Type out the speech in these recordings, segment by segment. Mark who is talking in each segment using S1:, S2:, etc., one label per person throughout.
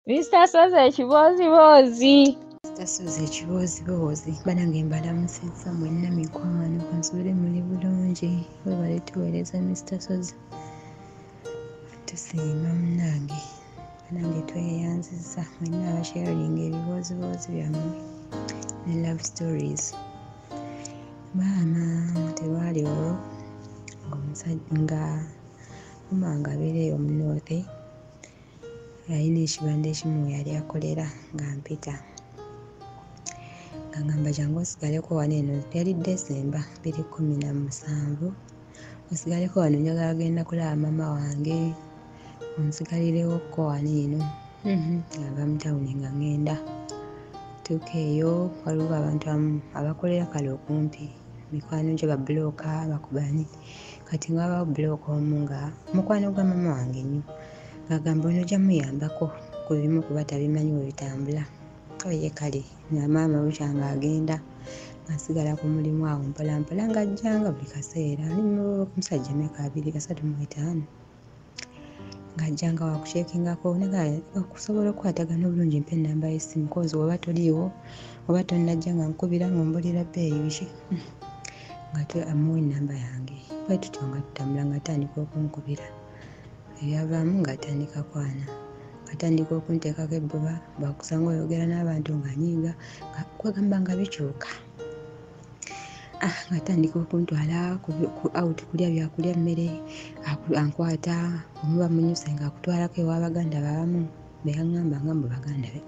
S1: Mr. Soze ekiboozibozi.
S2: Mr. Soze ekiboozibozi. Banange mbalamusizza mwenna mikwano kansubire muli bulungi. Webale tuweereza Mr. Soze. Tusiima munnange. Banange tweyanzizza mwenna abasharinga ebiboozibozi byammwe ne love stories. Maama tewali olwo nga mumanga abeereyo omunoote yalina ekibanda ekimu yali akolera nga mpita nga ngamba jangu osigaleko wano eno yali Desemba 2017 osigaleko wano njagala genda kulaba maama wange onsigalirewo wano eno ava mu tawuni nga ngenda tuuka eyo waliwo abantu abakolera kale okumpi mikwano gye babulooka bakubani kati nga babawo bulooka omu nga mukwano gwa maama wange nnyo ngagamba ono ojja muyambako ku bimu kuba tabimanyi we bitambula oye kale nga maama bukyanga agenda ngasigala ku mulimu awo mpolampola ng'ajjanga buli kaseera ali musajja emyaka 235 ng'ajjanga wakuceekingako okusobola okukwatagana obulungi mpa ennamba y'essimu kozi oba toliiwo oba tonnajja nga nkubira ng'ombolera bbeeyi biki nga amuwa ennamba yange bwe tutyo nga tutambula nga atandika okunkubira ebyavaamu ng'atandika kwana ng'atandika okunteekako ebbuba bakusanga oyogera n'abantu ng'anyiiga kwegamba nga bikyuka ng'atandika okuntwala out kulya byakulya emmere ankwata omuba munyuse ng'akutwalako ewa baganda babamu beyaŋŋamba nga mbu baganda be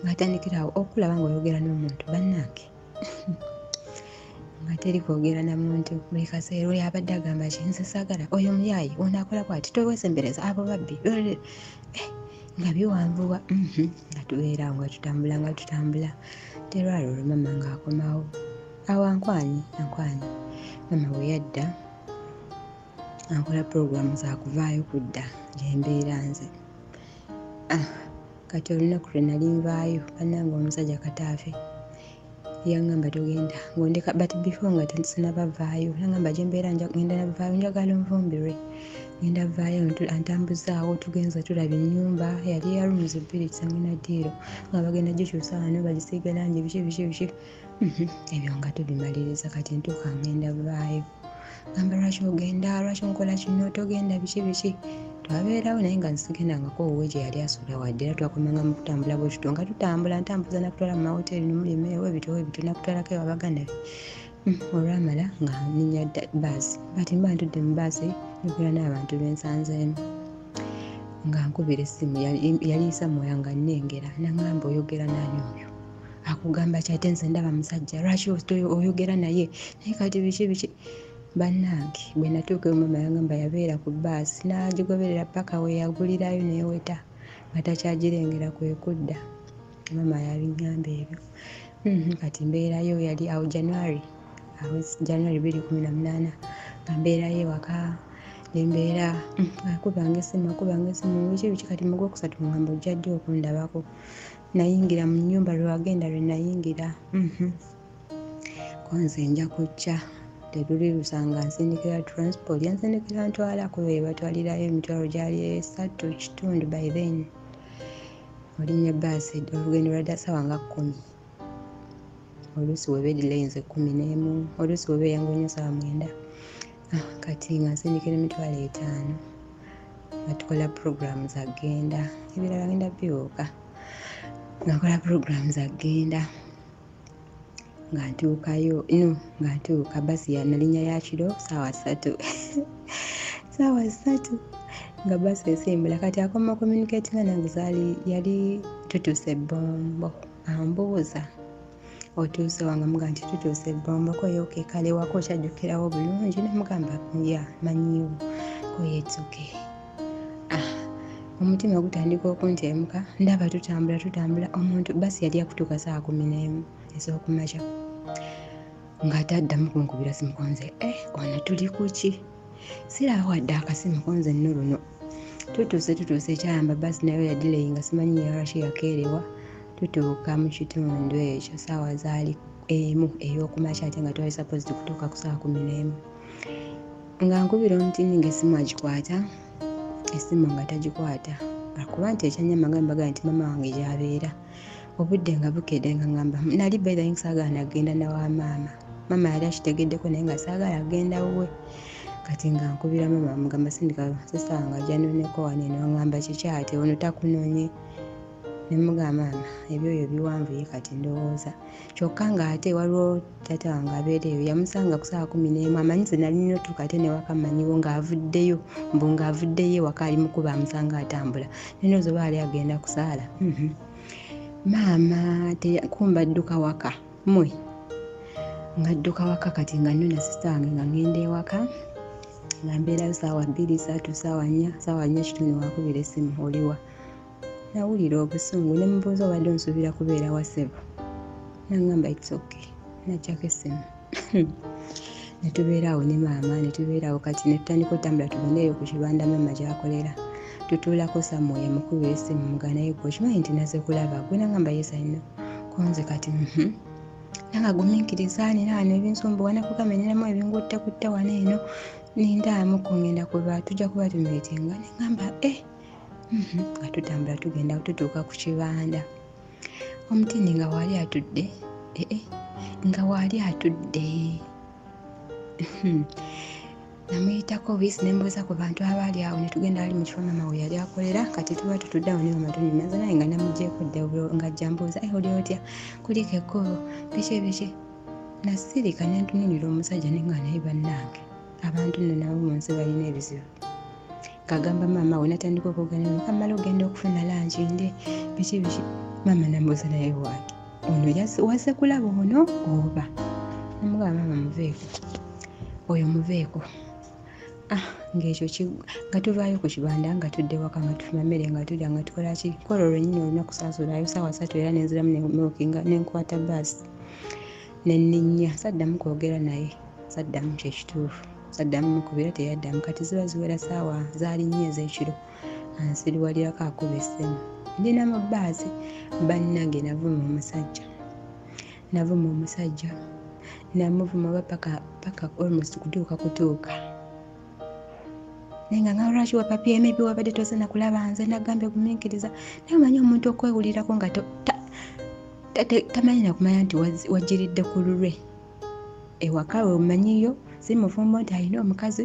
S2: ng'atandikira awo okulaba ng'oyogera n'omuntu bannange nga teri kwogera na muntu buli kaseera oli abadde agamba kinze saagala oyo muyaayi ono akola bw'ati toweesembereza abo babbi nga biwanvuwa nga tubeera awo nga tutambula terwali olwo mama ng'akomawo awo ankwanyi mama bwe yadda ankola puroguramu za kuvaayo kudda gye mbeera nze kati olunaku lwe nali nvaayo bannange omusajja kataafe yaŋŋamba togenda ng'ondeka but before nga sinabavaayo naŋŋamba gye mbeera ngenda navaayo njagala onvumbirwe ngenda vaayo antambuzaawo tugenza tulaba ennyumba yali ya rooms 2 kisange na ddiiro nga bagenda gikyusa wano bagisiiga langi biki ebyo nga tubimaliriza kati ntuuka ngenda vaayo ngamba lwaki ogenda lwaki onkola kino togenda biki twabeerawo naye nga nsigendangako owuwe gye yali asuula wadde era twakomanga mu kutambula bwe tutyo nga tutambula ntambuza nakutwala mu mahoteri nomulimu ewebitu nakutwalako ewa baganda be olwamala nga ninya baasi bati mba ntudde mu baasi nigula n'abantu bensanzeemu nga nkubira essimu yaliisa moya nga nnengera naŋŋamba oyogera nani oyo akugamba kyate nze ndaba musajja lwaki oyogera naye naye kati biki bannange bwe natuuka mama yaŋŋamba yabeera ku baasi n'agigoberera paka we yagulirayo neeweta nga takyagirengera kwe kudda mama yabiŋŋamba ebyo kati mbeerayo yali awo January 2018 nga mbeerayo ewaka nembeera akubanga essimu biki kati mu Gwokusatu ngamba ojja ddi okundabako nayingira mu nnyumba lwe wagenda lwe nayingira konze nja kujja tetuli lusanga nsindikira transport yansindikira ntwalako we batwalirayo emitwalo gyali 3.5 by then olinnya baasi olugendo lwadda ssaawa nga 10 oluusi weba edilains 11 oluusi weba eyangu nnyo ssaawa 9 kati nga nsindikira emitwalo 5 nga tukola program zagenda ebirala genda biwuka nga nkola program zagenda nga ntuukayo nga ntuuka basi nalinnya ya kiro ssaawa 3 nga basi esimbula kati akoma communicating nange zaali yali tutuuse Bombo ambuuza otuuse wanga muga nti tutuuse Bombo koyoke kale wako okyajjukirawo bulungi nemugamba ya manyiwo koyetsuke omutima gutandika okunteemuka ndaba tutambula omuntu basi yali akutuuka ssaawa 11 ez'okumakya ng'ataddamu kunkubira simu konze ono tuli kuki siraba wadde akasimu konze nno luno tutuuse ekyayamba basi nayo yadileyi nga simanyi yalwaki yakeerewa tutuuka mu kitundu ekyo ssaawa zaali emu ey'okumakya ate nga twali supposed kutuuka ku ssaawa 11 nga nkubira omutini ng'essimu agikwata essimu nga tagikwata akuba nti ekyanyama gambaga nti mama wange gyabeera obudde nga bukedde nga ngamba nali beera nsaagala nagenda nawa maama yali akitegeddeko naye nga saagala agenda wuwe kati nga nkubira mama mugamba sindika sista wange ajjanoneko wano eno ngamba kikyate ono takunoonye ne mugamba maama ebyoyo biwanvuye kati ndowooza kyokka nga ate waliwo taata wange abeereyo yamusanga ku ssaawa 11 amanyize nali nina otuuka ate newaka mmanyiwo ng'avuddeyo mbu ng'avuddeyo ewaka ali mukuba amusanga atambula nino zoba ali agenda kusaala maama kumba adduka waka mwe nga adduka waka kati nga nnona sista wange nga ngenda ewaka nga mbeerayo ssaawa 2 3 ssaawa 4 kitundu wakubira essimu oliwa nawulira obusungu ne mubuuza obadde onsuubira kubeera wa ssebo nangamba it's okay najjako essimu ne tubeeraawo ne maama ne tubeeraawo kati ne tutandika otambula tugendeeyo ku kibanda maama gy'akolera tutuulako Samuel mukubira essimu muganaye gwe okimanyi nti naze kulaba gwe nangamba yes I know konze kati nanga gumiikiriza nina wano ebinsumbuwa nakukamanyiramu ebingutte wano eno nindaamu kungenda kuba tujja kuba tumeetinga nengamba nga tutambula tugenda tutuuka ku kibanda omutini nga waali atudde namuyitako bisi nembuuza ku bantu abaali awo ne tugenda ali mu kifo mama we yali akolera kati tuba tutudde awo ne mama tunyumaza naye nga namugyeko dde nga ajja mbuuza oli otya kuliko ekkubo biki nasirika ne ntunuulira omusajja ne nga naye bannange abantu nno nabo mu nsi balina ebizibu kagamba maama we natandika okugenda kamala ogenda okufuna lanki ndi biki maama nambuuza naye waaki ono wase kulaba ono oba namugamba maama muveeko oyo muveeko ng'ekyo nga tuvaayo ku kibanda nga tudde waka nga tufuna mmere nga tulya nga tukola ki kola olwo nnyini olina kusaasulayo ssaawa 3 era nenziramu nemilki nga nenkwata baasi nenninnya saddamu kwogera naye saddamu kyekituufu saddamu mukubira teyaddamu kati ziba ziwera ssaawa zaali nnyo ez'ekiro ansiriwalirako akuba essimu ndina mu baasi bannange navuma omusajja namuvuma oba paka almost kutuuka naye nga lwaki wapapye maybe wabadde tozena kulaba nze nagambye gumiikiriza naye omanyi omuntu okwewulirako nga tamanyi nakumanya nti wajiridde ku lulwe ewaka we omanyiyo simufumbo nti alina omukazi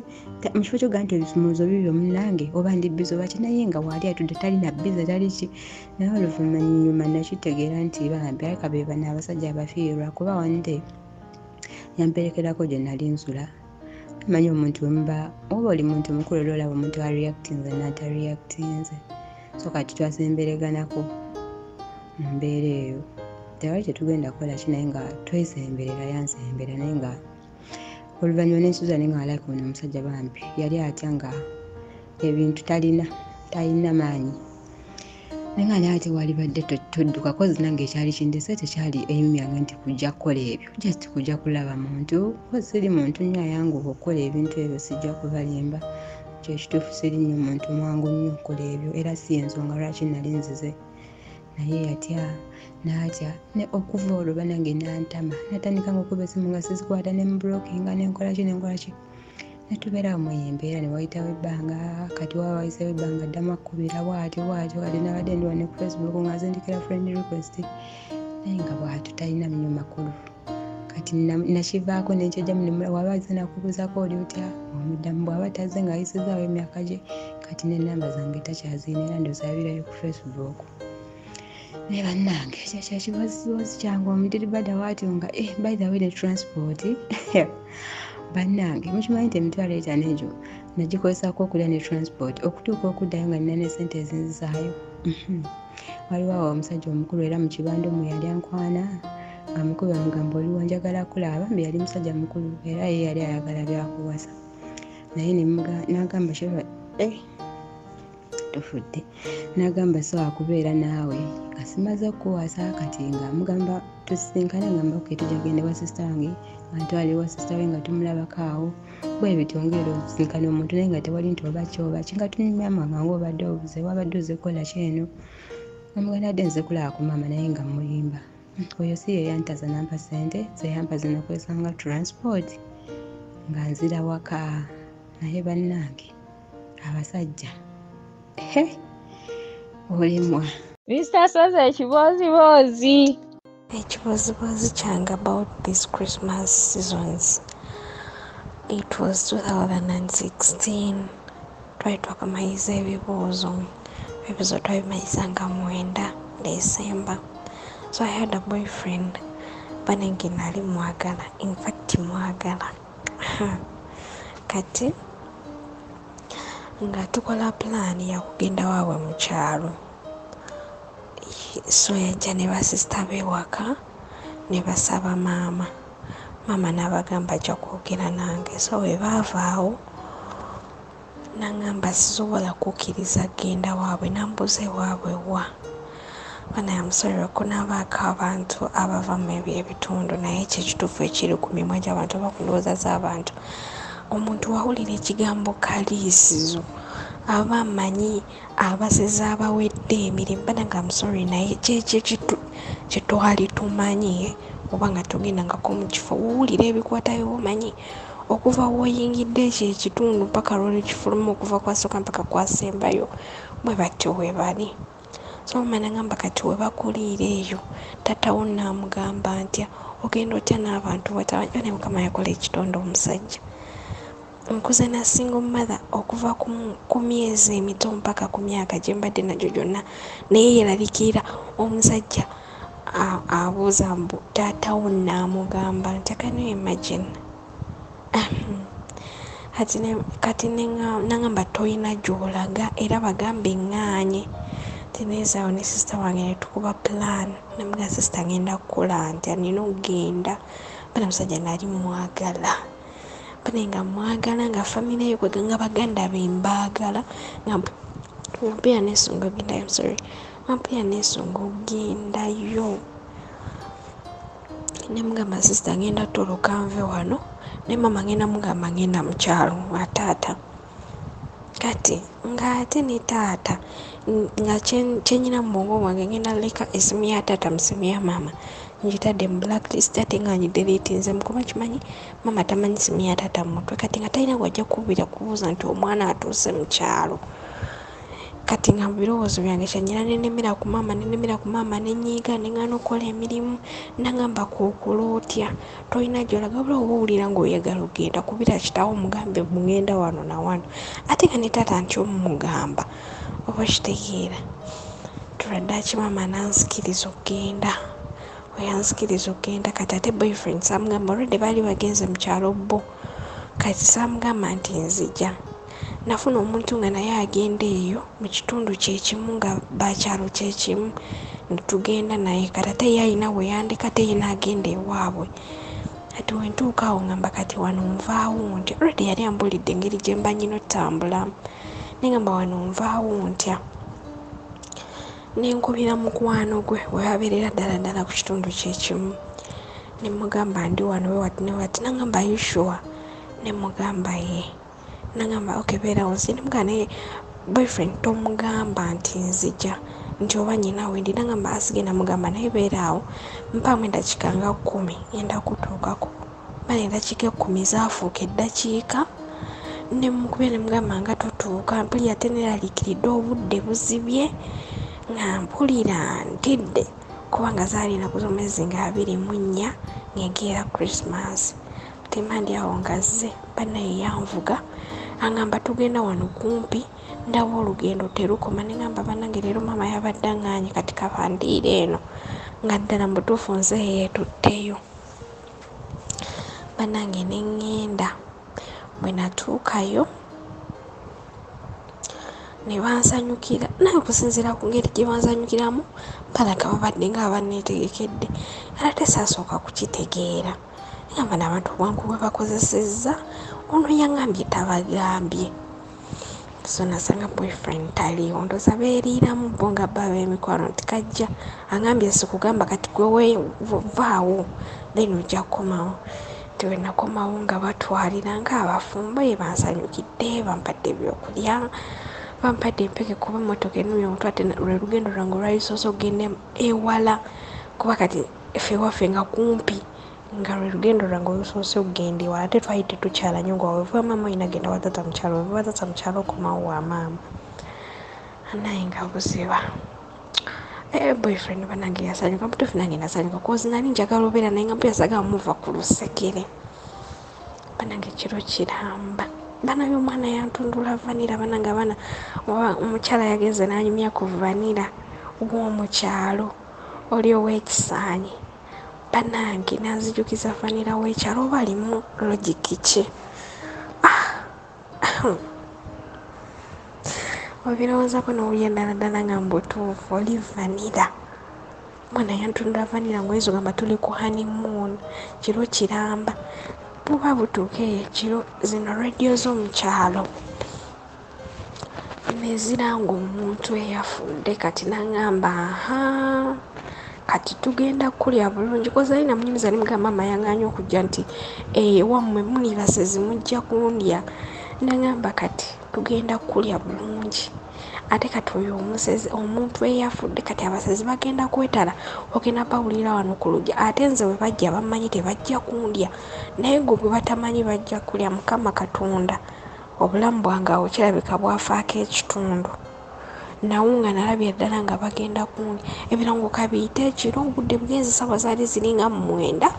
S2: mu kifo kyoga nti ebisumuluzo bibyo munange oba ndi bizo bakinaye nga waali atudde talina biza taliki naye oluvannyuma nakitegeera nti bambi aleka be bano abasajja abafiirwa kuba wande yamperekerako gye nali nsula manyi omuntu wemuba oba oli muntu mukulu era olaba omuntu areactinze n'atareactinze so kati twasembereganako mu mbeera eyo tewali kyetugenda kukola kinaye nga twesemberera yansembera naye nga oluvannyuma nensuza naye nga alike ono omusajja bambi yali atya nga ebintu talina maanyi naye nga naye ate wali badde todduka kozi nange ekyali kindese tekyali aimu yange nti kujja kukola ebyo just kujja kulaba muntu siri muntu nnyo ayanguwa okukola ebintu ebyo sijja kubalimba kyekituufu siri nnyo muntu mwangu nnyo okukola ebyo era si ensonga lwaki nali nzize naye yatya n'atya ne okuva olwo banange nantama natandika nga okuba essimu nga sizikwata ne mublokinga nenkola ki netubeerawo mu embeera ne wayitawo ebbanga kati waba wayiseewo ebbanga ddamu akkubira bwatyo kati nabadde ndiwa ne ku Facebook nga zindikira friend request naye nga bwatu talina nnyo makulu kati nakivaako nenkyejjamu waba aze nakubuuzako oli otya omuddamu bw'aba tazze nga ayisizaawo emyaka gye kati n'ennamba zange takyaziina era ndozabirayo ku Facebook naye bannange kyekibozibozi kyange omudiribada waatyo nga by the way ne transport bannange mukimanyi nti emitwalo 5 egyo nagikozesako okulya ne transport okutuuka okuddayo nga nina ne sente ezinzaayo waliwo awo omusajja omukulu era mu kibanda omwe yali ankwana nga mukulu bamugamba oliwo njagala kulaba bambi yali musajja mukulu era ye yali ayagala byakuwasa naye nagamba kyeba tufudde nagamba sawa kubeera naawe asimaze okuwasa kati nga mugamba tusisinkana ngamba oketujagende wa sista wange nga ntwali wa sista we nga tumulabako awo bwe bitongera okusinkana omuntu naye nga tewali nti oba kyoba kinga tunyumyamu nga obadde obuze wabadde ozekola kyeno omuganda adde nze kulaba ku maama naye nga mulimba oyo si ye yantaza nampa sente zeyampaza nakwesanga transport nga nzira waka naye bannange abasajja olimwa.
S1: Mr. Soze ekibozibozi.
S3: Ekibozibozi kyange about these Christmas seasons. It was 2016. Twali twakamayiza ebibuuzo twabimayiza nga 9 December. So I had a boyfriend. Banenge nali mwagala. In fact mwagala. Kati nga tukola plan ya kugenda waabwe mu kyalo. So yajja ne basista be waka ne basaba maama n'abagamba ajja kwogera nange. So we baavaawo n'angamba sisobola kukkiriza genda waabwe, nambuze waabwe wa. Bana yamusonyiwa kunaabaako abantu abava mu ebyo ebitundu naye ekyo ekituufu ekiri ku mimwa gy'abantu oba ku ndowooza z'abantu. Omuntu wawulira ekigambo Kaliisizo aba amanyi abasezi abawedde emirimu. Bana nga musonyi naye kyekyo kye twali tumanyi oba nga tugendangako mu kifo wowulira ebikwatayo omanyi okuva w'oyingidde ekyo ekitundu paka lw'olukifuluma okuva kwasooka mpaka kwasembayo bwe batyo we bali. So managamba kati we bakuliira eyo tatawo n'amugamba ntya ogenda otya n'abantu batabanyi. Bane Mukama yakola ekitonde omusajja. Nkuze na single mother okuva ku myezi emito mpaka ku myaka gye mbadde nagyo gyonna naye yeraliikirira omusajja abuuza mbu taatawo n'amugamba ntya. Can you imagine? Kati nangamba toyina gy'olaga era bagambe ŋŋaanye. Tinezaawo ne sisita wange ne tukuba plan. Namuga sisita ngenda kukola ntya nina okugenda. Bana musajja nali mwagala. Bane nga mwagala nga famire yo nga baganda be mbaagala. Ngampira n'ensonga ogendayo. I'm sorry. Ngampira n'ensonga ogendayo. Ne mugamba sisita ngenda toloka nve wano. Ne mama ngenda mugamba ngenda mu kyalo wa taata. Kati ng'ate ne taata nga kyenyina mu bwongo bwange ngenda leka esimu ya taata mu simu ya maama ngitadde mu blacklist ate nga ngideleetinzemu kuba kimanyi maama tamanyi simu ya taata mu mutwe. Kati nga talina gwajja kubira kubuuza nti omwana atuuse mu kyalo. Kati nga mu birowoozo byange kyenyina nenemera ku maama nenyiiga neŋŋaana okukola emirimu. Nangamba kuukola otya tolina gy'olaga wabula oba owulira ng'oyagala ogenda kubira kitaawo mugambe mugenda wano na wano. Ate nga ne taata nti omugamba oba kitegeera. Tuladdaaki maama nansikiriza okgenda. Weyansikiriza okgenda kati ate boyfriend saamugamba olwedde baali bagenze mu kyalo bo. Kati saamugamba nti nzija. Nafuna omuntu nga naye agenda eyo mu kitundu kyekimu nga bakyalo kyekimu ne tugenda naye kati ate ye alina we yandika te ye n'agenda ewaabwe. Kati we ntuuka awo ngamba kati wano nvaawo ntya. Already yali ambulidde engeri gye mba nyina otambulamu. Ne ngamba wano nvaawo ntya. Ne nkubira mukwano gwe we babeerera ddala ku kitundu kyekimu. Ne mugamba ndi wano we wati ne wati. Nangamba are you sure? Ne mugamba ye. Nangamba okay beerawo nsi. Ne mugamba naye boyfriend tomugamba nti nzija nti oba nyina wendi. Nangamba asigenda mugamba naye beeraawo mpaamu eddakiika nga 10 ngenda kutuukako. Bale eddakiika 10 zaafuuka eddakiika. Ne mukubira ne mugamba nga totuuka. Mpulira ate neraliikiridde obudde buzibye nga mpulira ntidde kubanga zaali ennaku z'omwezi nga 24 ng'enkeera Christmas. Temandi awo ngazze bannaye yanvuga angamba tugenda wano kumpi ndaba olugendo terukoma. Ne ngamba bannange leero maama yabadde aŋŋaanye kati kabandiira eno nga ddala mu butuufu nze yeetutteyo. Bannange ne ŋŋenda. Bwe natuukayo ne bansanyukira naye okusinziira ku ngeri gye bansanyukiramu balaga babadde nga abanneetegekedde. Ate saasooka kukitegeera. Ngamba n'abantu bwangu bwe bakozesezza ono yangambye tabagambye. So nasanga boyfriend taliiwo ndooza beeriiramu bo nga baba b'emikwano nti kajja angambye sikugamba kati gwe vaawo then ojja kukomawo. Nti we nakomawo nga batwalira ng'abafumbo ye bansanyukidde bampadde ebyokulya bampadde empeke kuba emmotoka ennumya omuntu ate lwe lugendo lwange olwalisoose okugenda ewala kuba kati ffe waffe nga kumpi nga lwe lugendo lwange olusoose okugenda ewala ate twali tetukyala nnyo nga wevuba maama olina genda watata mu kyalo wevuba tata mu kyalo okomawo wa maama. naye nga buziba. Boyfriend banange yasanyuka butuufu nange nasanyuka kozi nali njagala obeera naye nga mpuyasagala muva ku lusekere. Banange kiro kiramba. Banange omwana yantundula Vanira. Banange abaana omukyala yagenze n'anyumya ku Vanira w'omukyalo oli ow'ekisaanyi. Banange nanzijukiza Vanira w'ekyalo oba alimu logiki ki? Obirowoozako n'owulya ddala nga mbutuufu oli Vanira. Omwana yantundula Vanira ng'oyinza ogamba tuli ku honeymoon. Kiro kiramba. Buba butuuka ekiro zino rediyo z'omukyalo neziranga omuntu eyafudde kati n'angamba kati tugenda kulya bulungi koza alina munyumiza nimugamba mama yanganya okujja nti ewammwe muli basezi mujja kundya. N'angamba kati tugenda kulya bulungi ate kati oyo omusezi omuntu eyafudde kati abasezi bagenda kwetala ogenda bawulira wano ku lugya ate nze we bajja bamanyi tebajja kundya naye gwe gwe batamanyi bajja kulya. Mukama Katonda obulamu bwange awo kirabika bwafaako ekitundu. Nawunga nalabye ddala nga bagenda kundya. Ebirango kabiyita ekiro obudde bugenze ssaawa zaali ziringa 9.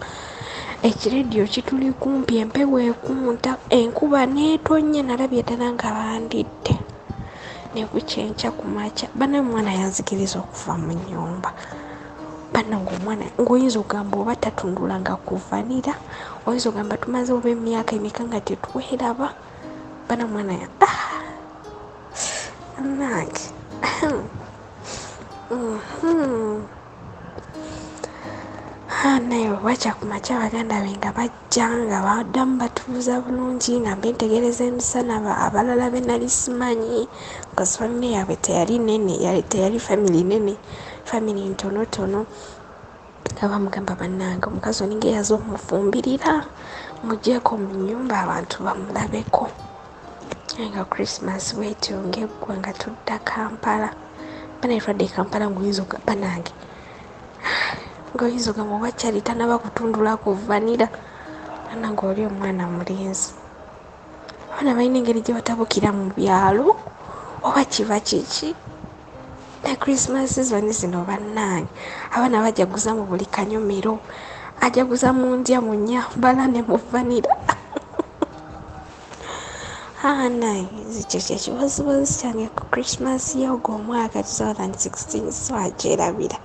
S3: Ekirediyo kituli kumpi empewo ekunta enkuba neetonnya nalabye ddala nga bandidde. Ne bukyenkya ku makya banaye omwana yanzikiriza okuva mu nnyumba. Bannange omwana ng'oyinza okugamba oba tatundulanga ku Vanira oyinza okugamba tumaze oba emyaka emeka nga tetweraba. Bana omwana nange naye bwakya ku makya baganda be nga bajja nga baddamu batuuza bulungi nga mbentegereza emisana abalala be nali simanyi because family yaabwe teyali nene teyali family nene family ntonotono. Nga bamugamba bannange omukazi oninga eyaza omufumbirira muggyeko mu nnyumba abantu bamulabeko. Nga Christmas bwetyo ng'eggwa nga tudda Kampala. Banaye twadde Kampala ng'oyinza ogamba nange ng'oyinza ogamba oba kyali tanaba kutundula ku Vanira. Bannange oli omwana mulenzi. Abaana balina engeri gye batabukira mu byalo oba kiba kiki. Ne Christmas zoni zino bannange abaana bajaguza mu buli kanyomero ajaguza mu ndya mu nnyambala ne mu Vanira. Naye zikyo kyekibozibozi kyange ku Christmas y'ogwo omwaka 2016 so agyerabira.